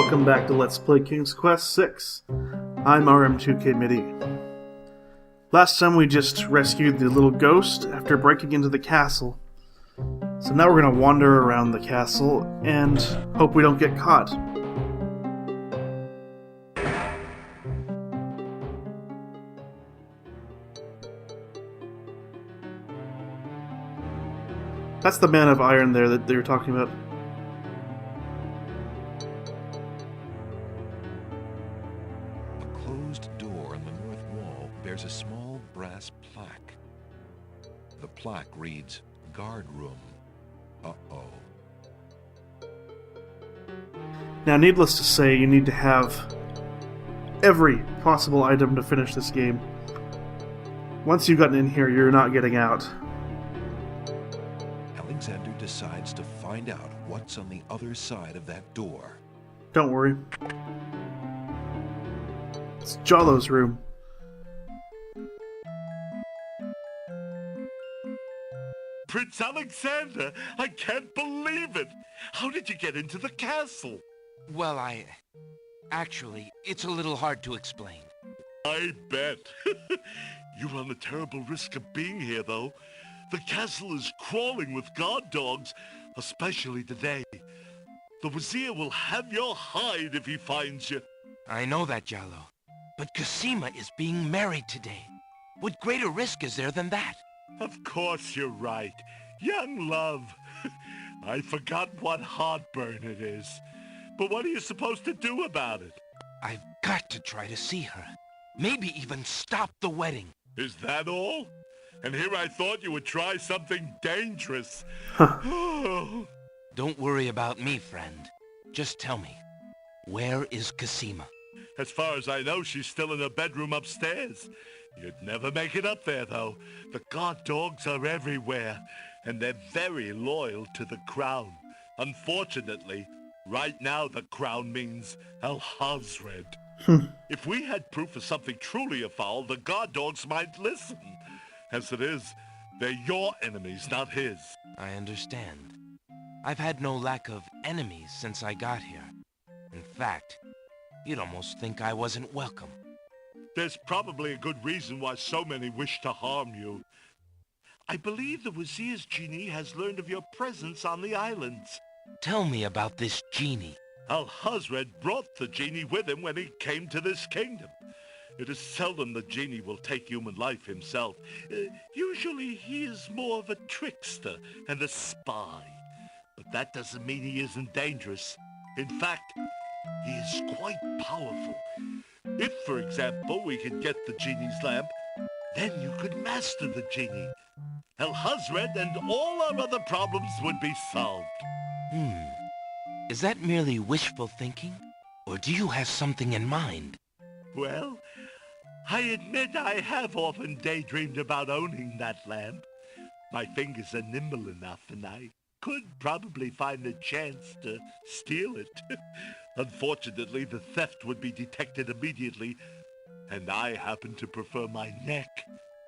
welcome back to Let's Play King's Quest VI. I'm RM2K MIDI. Last time we just rescued the little ghost after breaking into the castle. So now we're going to wander around the castle and hope we don't get caught. That's the man of iron there that they were talking about. A closed door on the north wall bears a small brass plaque. The plaque reads, "Guard Room." Uh-oh. Now, needless to say, you need to have every possible item to finish this game. Once you've gotten in here, you're not getting out. Alexander decides to find out what's on the other side of that door. Don't worry. It's Jalo's room. Prince Alexander, I can't believe it! How did you get into the castle? Well, actually, it's a little hard to explain. I bet. You run a terrible risk of being here, though. The castle is crawling with guard dogs, especially today. The Wazir will have your hide if he finds you. I know that, Jalo. But Cosima is being married today. What greater risk is there than that? Of course you're right. Young love. I forgot what heartburn it is. But what are you supposed to do about it? I've got to try to see her. Maybe even stop the wedding. Is that all? And here I thought you would try something dangerous. Don't worry about me, friend. Just tell me, where is Cosima? As far as I know, she's still in her bedroom upstairs. You'd never make it up there, though. The guard dogs are everywhere, and they're very loyal to the crown. Unfortunately, right now the crown means Al-Hazred. If we had proof of something truly afoul, the guard dogs might listen. As it is, they're your enemies, not his. I understand. I've had no lack of enemies since I got here. In fact, you'd almost think I wasn't welcome. There's probably a good reason why so many wish to harm you. I believe the Wazir's genie has learned of your presence on the islands. Tell me about this genie. Al-Hazred brought the genie with him when he came to this kingdom. It is seldom the genie will take human life himself. Usually he is more of a trickster and a spy. But that doesn't mean he isn't dangerous. In fact, he is quite powerful. If, for example, we could get the genie's lamp, then you could master the genie. Al-Hazred and all our other problems would be solved. Is that merely wishful thinking? Or do you have something in mind? Well, I admit I have often daydreamed about owning that lamp. My fingers are nimble enough, and I could probably find a chance to steal it. Unfortunately, the theft would be detected immediately, and I happen to prefer my neck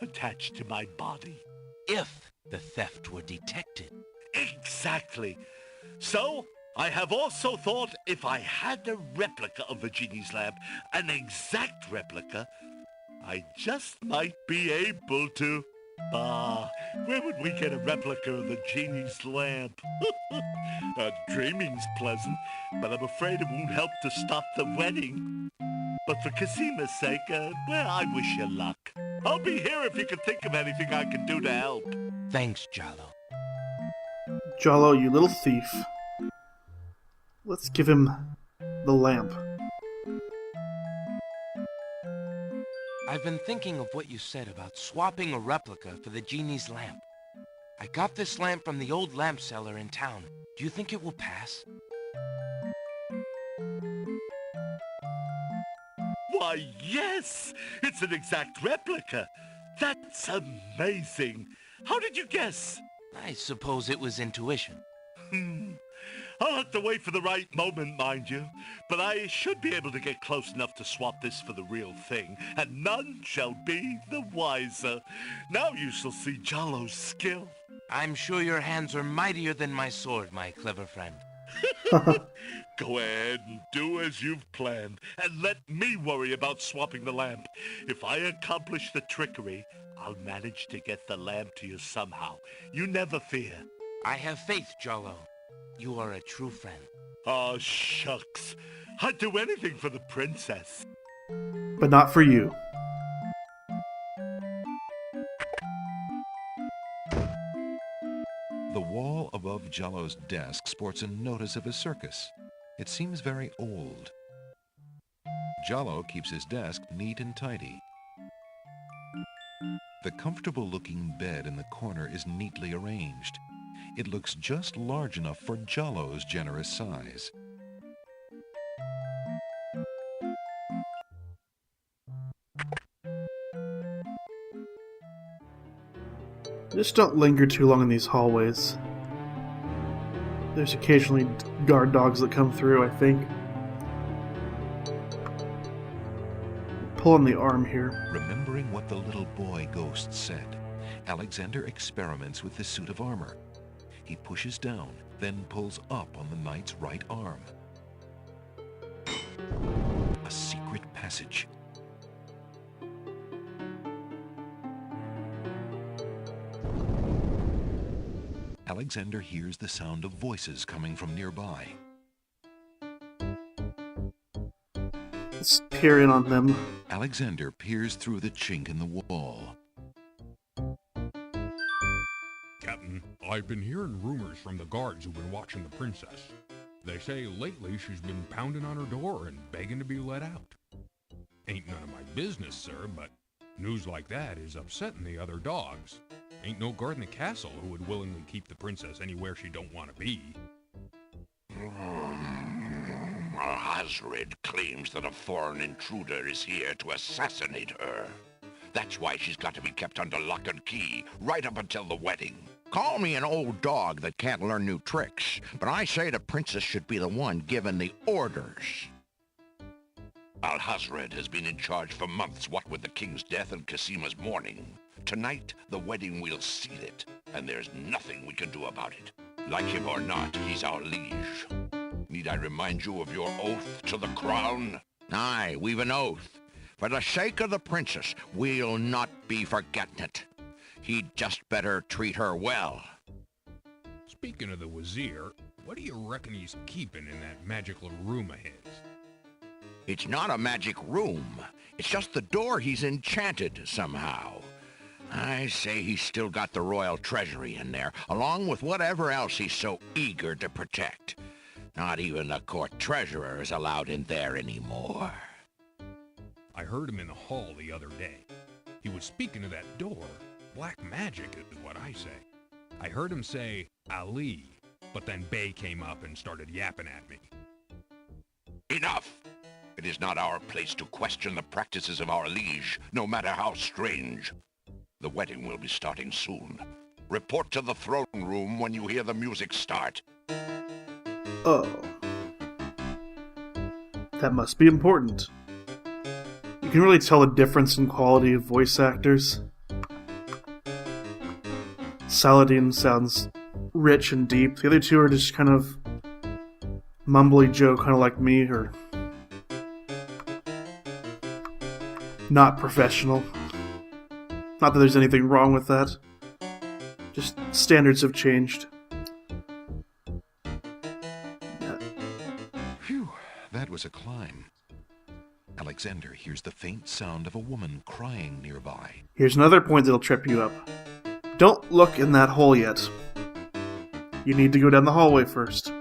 attached to my body. If the theft were detected. Exactly. So, I have also thought if I had a replica of the genie's lamp, an exact replica, I just might be able to... where would we get a replica of the genie's lamp? Dreaming's pleasant, but I'm afraid it won't help to stop the wedding. But for Cosima's sake, well, I wish you luck. I'll be here if you can think of anything I can do to help. Thanks, Jalo. Jalo, you little thief. Let's give him the lamp. I've been thinking of what you said about swapping a replica for the genie's lamp. I got this lamp from the old lamp seller in town. Do you think it will pass? Why, yes! It's an exact replica. That's amazing. How did you guess? I suppose it was intuition. I'll have to wait for the right moment, mind you. But I should be able to get close enough to swap this for the real thing, and none shall be the wiser. Now you shall see Jalo's skill. I'm sure your hands are mightier than my sword, my clever friend. Go ahead and do as you've planned, and let me worry about swapping the lamp. If I accomplish the trickery, I'll manage to get the lamp to you somehow. You never fear. I have faith, Jollo. You are a true friend. Oh, shucks. I'd do anything for the princess. But not for you. The wall above Jell-O's desk sports a notice of a circus. It seems very old. Jell-O keeps his desk neat and tidy. The comfortable-looking bed in the corner is neatly arranged. It looks just large enough for Jell-O's generous size. Just don't linger too long in these hallways. There's occasionally guard dogs that come through, I think. Pull on the arm here. Remembering what the little boy ghost said, Alexander experiments with the suit of armor. He pushes down, then pulls up on the knight's right arm. A secret passage. Alexander hears the sound of voices coming from nearby. Let's peer in on them. Alexander peers through the chink in the wall. Captain, I've been hearing rumors from the guards who've been watching the princess. They say lately she's been pounding on her door and begging to be let out. Ain't none of my business, sir, but news like that is upsetting the other dogs. Ain't no guard in the castle who would willingly keep the princess anywhere she don't want to be. Hasred claims that a foreign intruder is here to assassinate her. That's why she's got to be kept under lock and key, right up until the wedding. Call me an old dog that can't learn new tricks, but I say the princess should be the one given the orders. Alhazred has been in charge for months, what with the king's death and Casima's mourning. Tonight, the wedding will seal it, and there's nothing we can do about it. Like him or not, he's our liege. Need I remind you of your oath to the crown? Aye, we've an oath. For the sake of the princess, we'll not be forgetting it. He'd just better treat her well. Speaking of the Wazir, what do you reckon he's keeping in that magical room of his? It's not a magic room. It's just the door he's enchanted somehow. I say he's still got the royal treasury in there, along with whatever else he's so eager to protect. Not even the court treasurer is allowed in there anymore. I heard him in the hall the other day. He was speaking of that door. Black magic is what I say. I heard him say, Ali, but then Bey came up and started yapping at me. Enough! It is not our place to question the practices of our liege, no matter how strange. The wedding will be starting soon. Report to the throne room when you hear the music start. Oh. That must be important. You can really tell the difference in quality of voice actors. Saladin sounds rich and deep. The other two are just kind of mumbly Joe, kind of like me, or not professional. Not that there's anything wrong with that. Just standards have changed. Phew, that was a climb. Alexander hears the faint sound of a woman crying nearby. Here's another point that'll trip you up. Don't look in that hole yet. You need to go down the hallway first.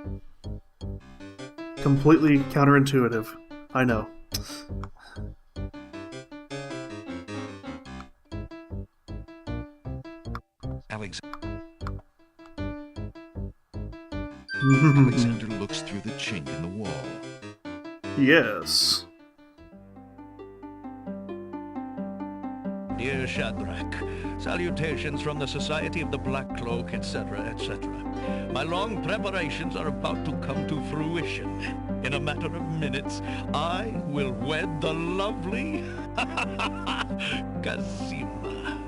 Completely counterintuitive. I know. Alexander looks through the chink in the wall. Yes. Dear Shadrach, salutations from the Society of the Black Cloak, etc., etc. My long preparations are about to come to fruition. In a matter of minutes, I will wed the lovely Casima.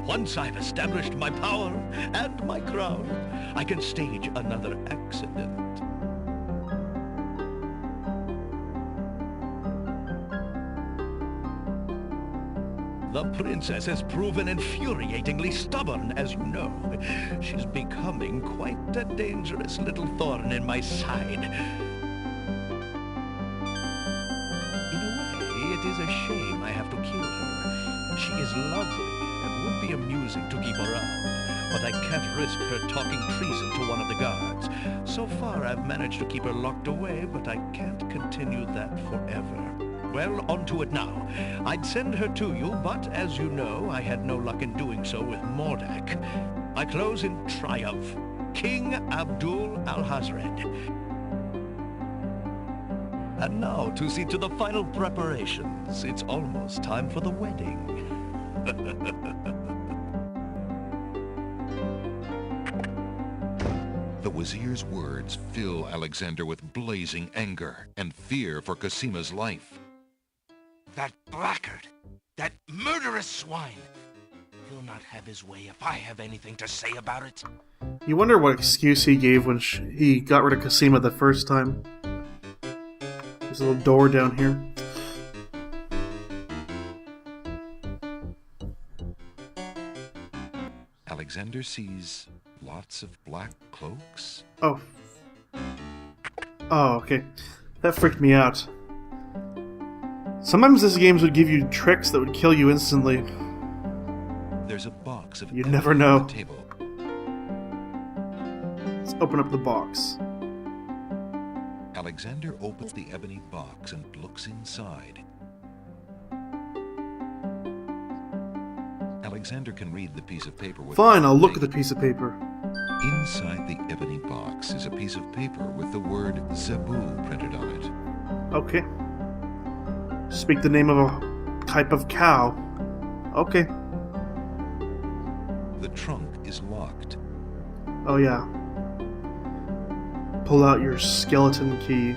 Once I've established my power and my crown, I can stage another accident. The princess has proven infuriatingly stubborn, as you know. She's becoming quite a dangerous little thorn in my side. In a way, it is a shame I have to kill her. She is lovely and would be amusing to keep around, but I can't risk her talking treason to one of the guards. So far, I've managed to keep her locked away, but I can't continue that forever. Well, on to it now. I'd send her to you, but as you know, I had no luck in doing so with Mordak. I close in triumph. King Abdul al-Hazred. And now to see to the final preparations. It's almost time for the wedding. The Wazir's words fill Alexander with blazing anger and fear for Cosima's life. That blackguard! That murderous swine! He'll not have his way if I have anything to say about it. You wonder what excuse he gave when he got rid of Cosima the first time. There's a little door down here. Alexander sees lots of black cloaks. Oh. Oh, okay. That freaked me out. Sometimes these games would give you tricks that would kill you instantly. There's a box of You never know. on the table. Let's open up the box. Alexander opens the ebony box and looks inside. Alexander can read the piece of paper with... Fine, I'll look at the piece of paper. Inside the ebony box is a piece of paper with the word Zebu printed on it. Okay. Speak the name of a type of cow. Okay. The trunk is locked. Oh yeah. Pull out your skeleton key.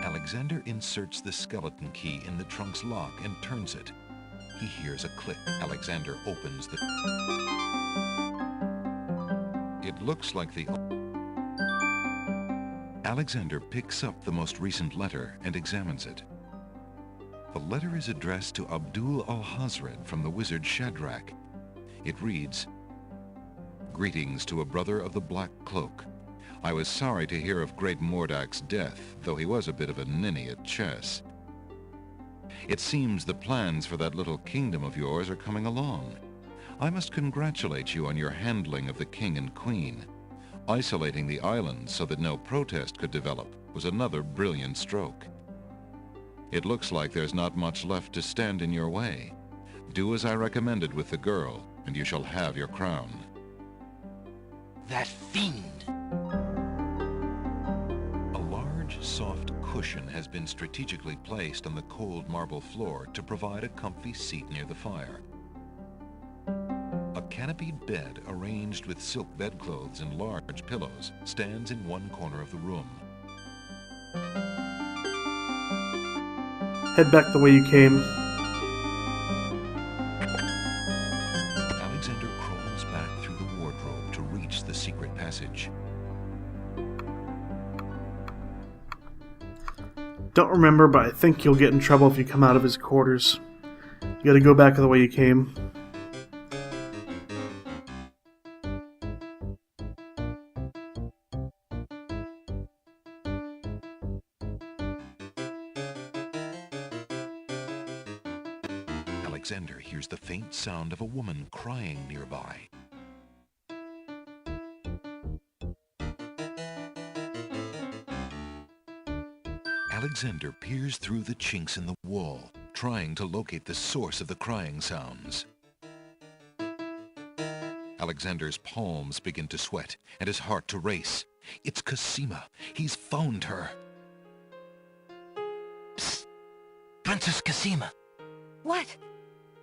Alexander inserts the skeleton key in the trunk's lock and turns it. He hears a click. Alexander opens the... It looks like the... Alexander picks up the most recent letter and examines it. The letter is addressed to Abdul al-Hazred from the wizard Shadrach. It reads, "Greetings to a brother of the Black Cloak. I was sorry to hear of great Mordak's death, though he was a bit of a ninny at chess. It seems the plans for that little kingdom of yours are coming along. I must congratulate you on your handling of the king and queen. Isolating the islands so that no protest could develop was another brilliant stroke. It looks like there's not much left to stand in your way. Do as I recommended with the girl, and you shall have your crown." That fiend! A large, soft cushion has been strategically placed on the cold marble floor to provide a comfy seat near the fire. A canopied bed arranged with silk bedclothes and large pillows stands in one corner of the room. Head back the way you came. Alexander crawls back through the wardrobe to reach the secret passage. Don't remember, but I think you'll get in trouble if you come out of his quarters. You gotta go back the way you came. Alexander hears the faint sound of a woman crying nearby. Alexander peers through the chinks in the wall, trying to locate the source of the crying sounds. Alexander's palms begin to sweat and his heart to race. It's Cosima. He's found her. Psst! Princess Cosima! What?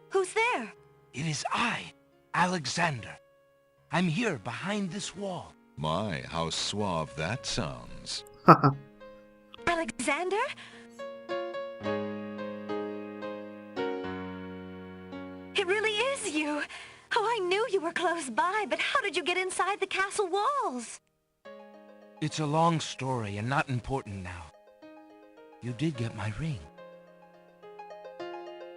Who's there? It is I, Alexander. I'm here behind this wall. My, how suave that sounds. Alexander? is you? Oh, I knew you were close by, but how did you get inside the castle walls? It's a long story and not important now. You did get my ring.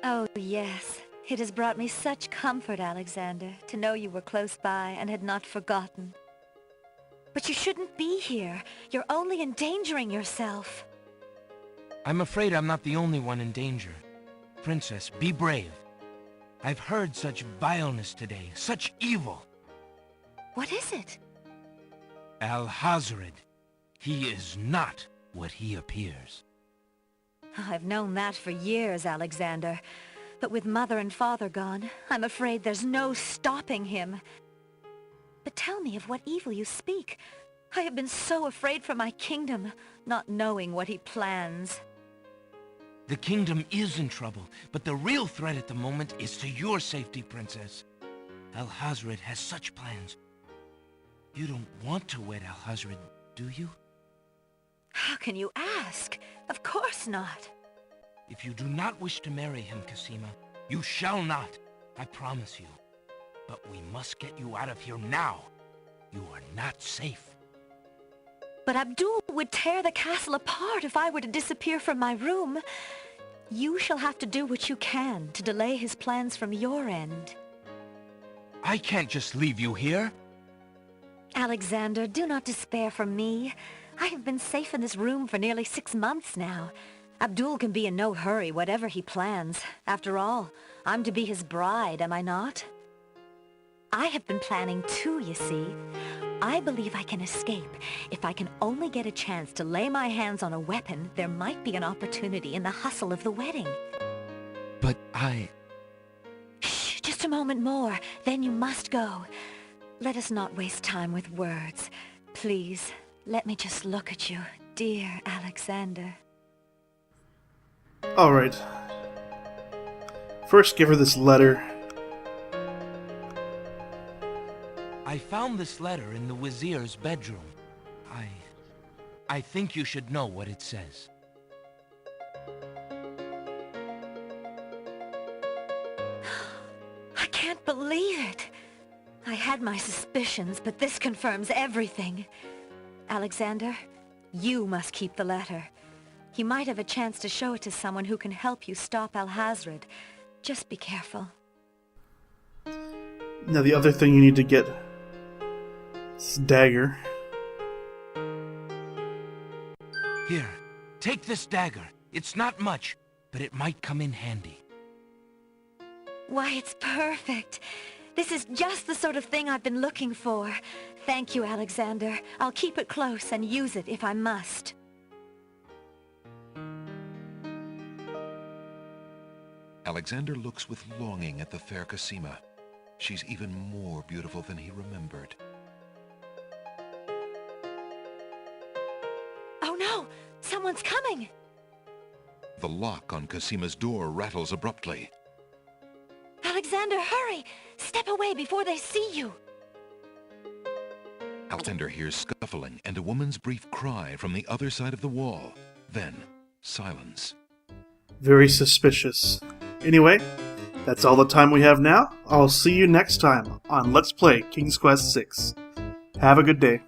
Oh, yes. It has brought me such comfort, Alexander, to know you were close by and had not forgotten. But you shouldn't be here. You're only endangering yourself. I'm afraid I'm not the only one in danger. Princess, be brave. I've heard such vileness today, such evil. What is it? Alhazred. He is not what he appears. I've known that for years, Alexander. But with Mother and Father gone, I'm afraid there's no stopping him. But tell me of what evil you speak. I have been so afraid for my kingdom, not knowing what he plans. The kingdom is in trouble, but the real threat at the moment is to your safety, Princess. Alhazred has such plans. You don't want to wed Alhazred, do you? How can you ask? Of course not. If you do not wish to marry him, Cassima, you shall not. I promise you. But we must get you out of here now. You are not safe. But Abdul would tear the castle apart if I were to disappear from my room. You shall have to do what you can to delay his plans from your end. I can't just leave you here. Alexander, do not despair for me. I have been safe in this room for nearly 6 months now. Abdul can be in no hurry, whatever he plans. After all, I'm to be his bride, am I not? I have been planning too, you see. I believe I can escape. If I can only get a chance to lay my hands on a weapon, there might be an opportunity in the hustle of the wedding. But Shh, just a moment more, then you must go. Let us not waste time with words. Please, let me just look at you, dear Alexander. Alright. First, give her this letter. I found this letter in the Wazir's bedroom. I think you should know what it says. I can't believe it. I had my suspicions, but this confirms everything. Alexander, you must keep the letter. You might have a chance to show it to someone who can help you stop Alhazred. Just be careful. Now the other thing you need to get is this dagger. Here, take this dagger. It's not much, but it might come in handy. Why, it's perfect. This is just the sort of thing I've been looking for. Thank you, Alexander. I'll keep it close and use it if I must. Alexander looks with longing at the fair Cassima. She's even more beautiful than he remembered. Oh no! Someone's coming! The lock on Cassima's door rattles abruptly. Alexander, hurry! Step away before they see you! Alexander hears scuffling and a woman's brief cry from the other side of the wall. Then, silence. Very suspicious. Anyway, that's all the time we have now. I'll see you next time on Let's Play King's Quest VI. Have a good day.